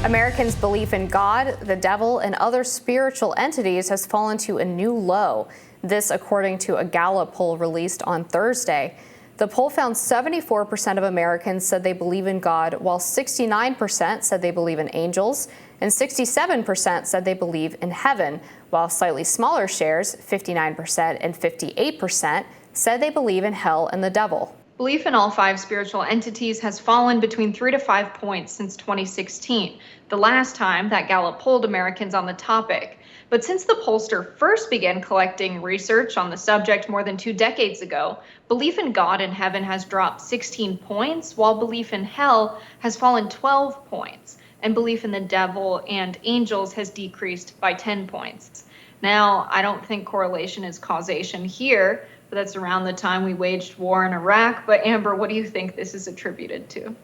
Americans' belief in God, the devil, and other spiritual entities has fallen to a new low. This according to a Gallup poll released on Thursday. The poll found 74% of Americans said they believe in God, while 69% said they believe in angels, and 67% said they believe in heaven, while slightly smaller shares, 59% and 58%, said they believe in hell and the devil. Belief in all five spiritual entities has fallen between 3 to 5 points since 2016, the last time that Gallup polled Americans on the topic. But since the pollster first began collecting research on the subject more than 2 decades ago, belief in God and heaven has dropped 16 points, while belief in hell has fallen 12 points, and belief in the devil and angels has decreased by 10 points. Now, I don't think correlation is causation here, but that's around the time we waged war in Iraq. But Amber, what do you think this is attributed to?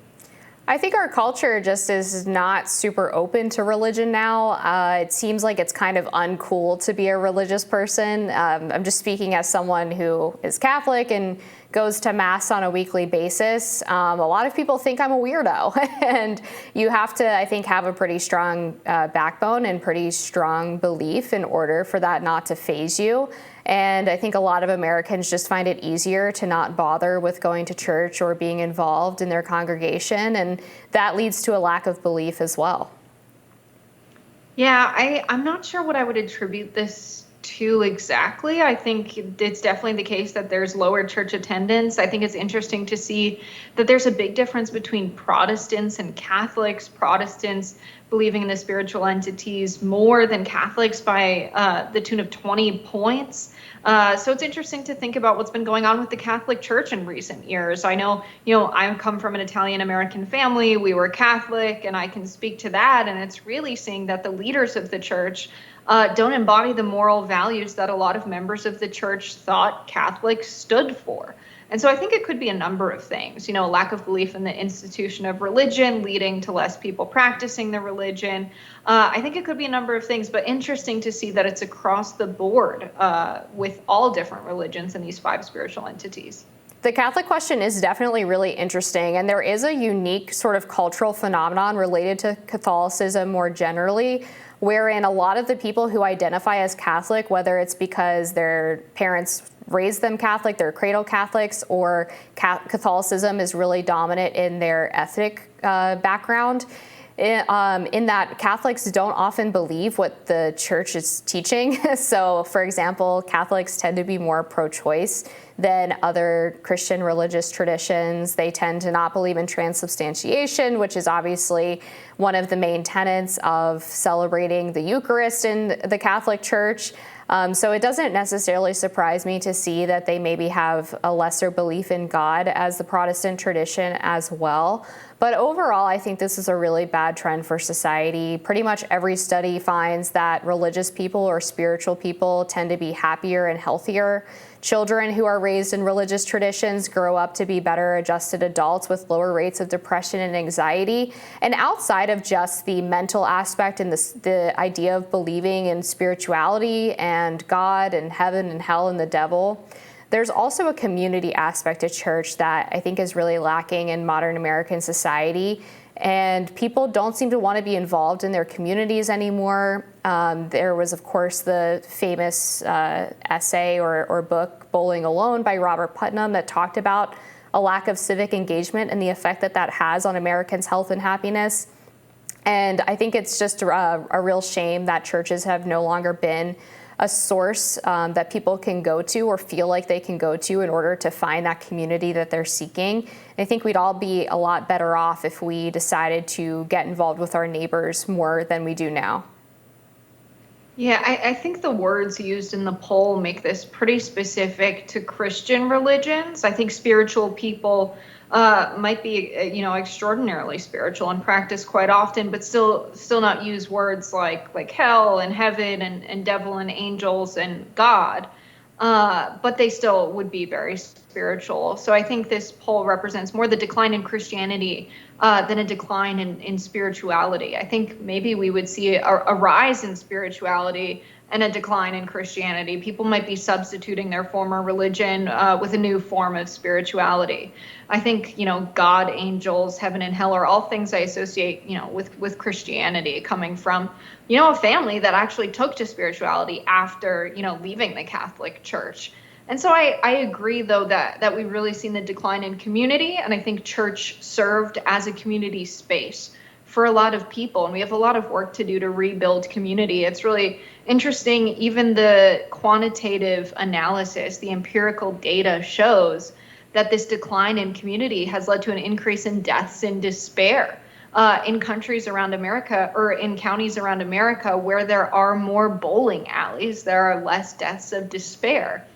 I think our culture just is not super open to religion now. It seems like it's kind of uncool to be a religious person. I'm just speaking as someone who is Catholic and goes to mass on a weekly basis. A lot of people think I'm a weirdo, and you have to, I think, have a pretty strong backbone and pretty strong belief in order for that not to faze you. And I think a lot of Americans just find it easier to not bother with going to church or being involved in their congregation, and that leads to a lack of belief as well. Yeah, I'm not sure what I would attribute this to exactly. I think it's definitely the case that there's lower church attendance. I think it's interesting to see that there's a big difference between Protestants and Catholics. Protestants believing in the spiritual entities more than Catholics by the tune of 20 points. So it's interesting to think about what's been going on with the Catholic Church in recent years. I know, I come from an Italian-American family. We were Catholic, and I can speak to that. And it's really seeing that the leaders of the church don't embody the moral values that a lot of members of the church thought Catholics stood for. And so I think it could be a number of things, a lack of belief in the institution of religion leading to less people practicing the religion. I think it could be a number of things, but interesting to see that it's across the board with all different religions and these five spiritual entities. The Catholic question is definitely really interesting, and there is a unique sort of cultural phenomenon related to Catholicism more generally, wherein a lot of the people who identify as Catholic, whether it's because their parents raised them Catholic, they're cradle Catholics, or Catholicism is really dominant in their ethnic background, in that Catholics don't often believe what the church is teaching. So, for example, Catholics tend to be more pro-choice than other Christian religious traditions. They tend to not believe in transubstantiation, which is obviously one of the main tenets of celebrating the Eucharist in the Catholic Church. So it doesn't necessarily surprise me to see that they maybe have a lesser belief in God as the Protestant tradition as well. But overall, I think this is a really bad trend for society. Pretty much every study finds that religious people or spiritual people tend to be happier and healthier. Children who are raised in religious traditions grow up to be better adjusted adults with lower rates of depression and anxiety. And outside of just the mental aspect and the idea of believing in spirituality and God and heaven and hell and the devil, there's also a community aspect to church that I think is really lacking in modern American society. And people don't seem to want to be involved in their communities anymore. There was, of course, the famous essay or book, Bowling Alone, by Robert Putnam, that talked about a lack of civic engagement and the effect that has on Americans' health and happiness. And I think it's just a real shame that churches have no longer been a source that people can go to or feel like they can go to in order to find that community that they're seeking. I think we'd all be a lot better off if we decided to get involved with our neighbors more than we do now. Yeah, I think the words used in the poll make this pretty specific to Christian religions. I think spiritual people might be, extraordinarily spiritual and practice quite often, but still not use words like hell and heaven and devil and angels and God. But they still would be very spiritual. So I think this poll represents more the decline in Christianity than a decline in spirituality. I think maybe we would see a rise in spirituality and a decline in Christianity. People might be substituting their former religion with a new form of spirituality. I think, God, angels, heaven and hell are all things I associate, with Christianity, coming from, a family that actually took to spirituality after, leaving the Catholic Church. And so I agree, though, that we've really seen the decline in community. And I think church served as a community space for a lot of people. And we have a lot of work to do to rebuild community. It's really interesting. Even the quantitative analysis, the empirical data shows that this decline in community has led to an increase in deaths in despair in countries around America, or in counties around America where there are more bowling alleys. There are less deaths of despair.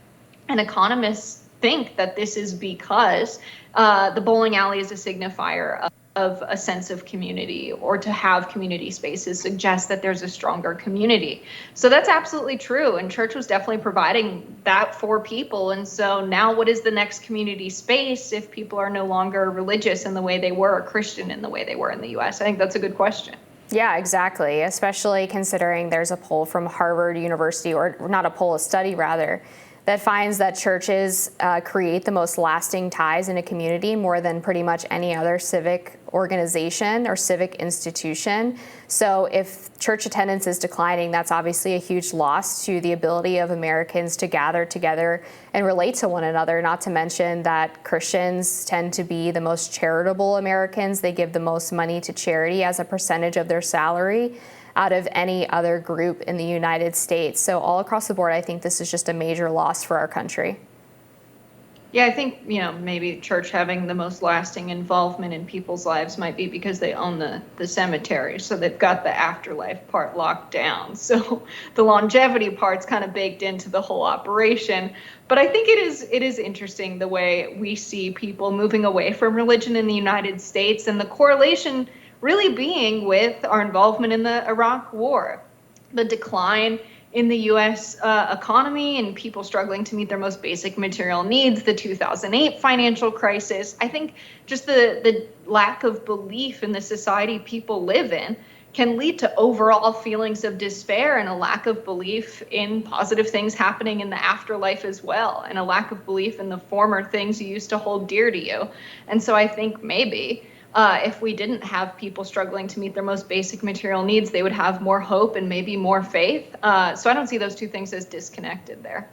And economists think that this is because the bowling alley is a signifier of a sense of community, or to have community spaces suggests that there's a stronger community. So that's absolutely true. And church was definitely providing that for people. And so now what is the next community space if people are no longer religious in the way they were, or Christian in the way they were in the US? I think that's a good question. Yeah, exactly. Especially considering there's a poll from Harvard University, or not a poll, a study rather, that finds that churches create the most lasting ties in a community more than pretty much any other civic organization or civic institution. So if church attendance is declining, that's obviously a huge loss to the ability of Americans to gather together and relate to one another, not to mention that Christians tend to be the most charitable Americans. They give the most money to charity as a percentage of their salary out of any other group in the United States. So all across the board, I think this is just a major loss for our country. Yeah, I think, maybe church having the most lasting involvement in people's lives might be because they own the cemetery. So they've got the afterlife part locked down. So the longevity part's kind of baked into the whole operation. But I think it is interesting the way we see people moving away from religion in the United States, and the correlation really being with our involvement in the Iraq War, the decline in the U.S. Economy and people struggling to meet their most basic material needs, the 2008 financial crisis. I think just the lack of belief in the society people live in can lead to overall feelings of despair, and a lack of belief in positive things happening in the afterlife as well, and a lack of belief in the former things you used to hold dear to you. And so I think maybe if we didn't have people struggling to meet their most basic material needs, they would have more hope and maybe more faith. So I don't see those two things as disconnected there.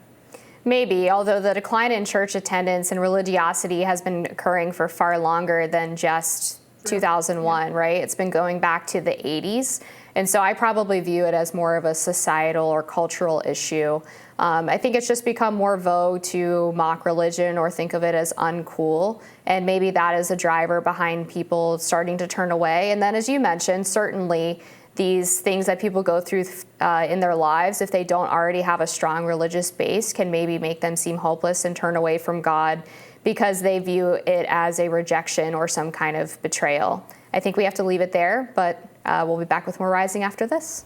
Maybe, although the decline in church attendance and religiosity has been occurring for far longer than just 2001, right? It's been going back to the 80s. And so I probably view it as more of a societal or cultural issue. I think it's just become more vogue to mock religion or think of it as uncool. And maybe that is a driver behind people starting to turn away. And then, as you mentioned, certainly these things that people go through in their lives, if they don't already have a strong religious base, can maybe make them seem hopeless and turn away from God because they view it as a rejection or some kind of betrayal. I think we have to leave it there, but we'll be back with more Rising after this.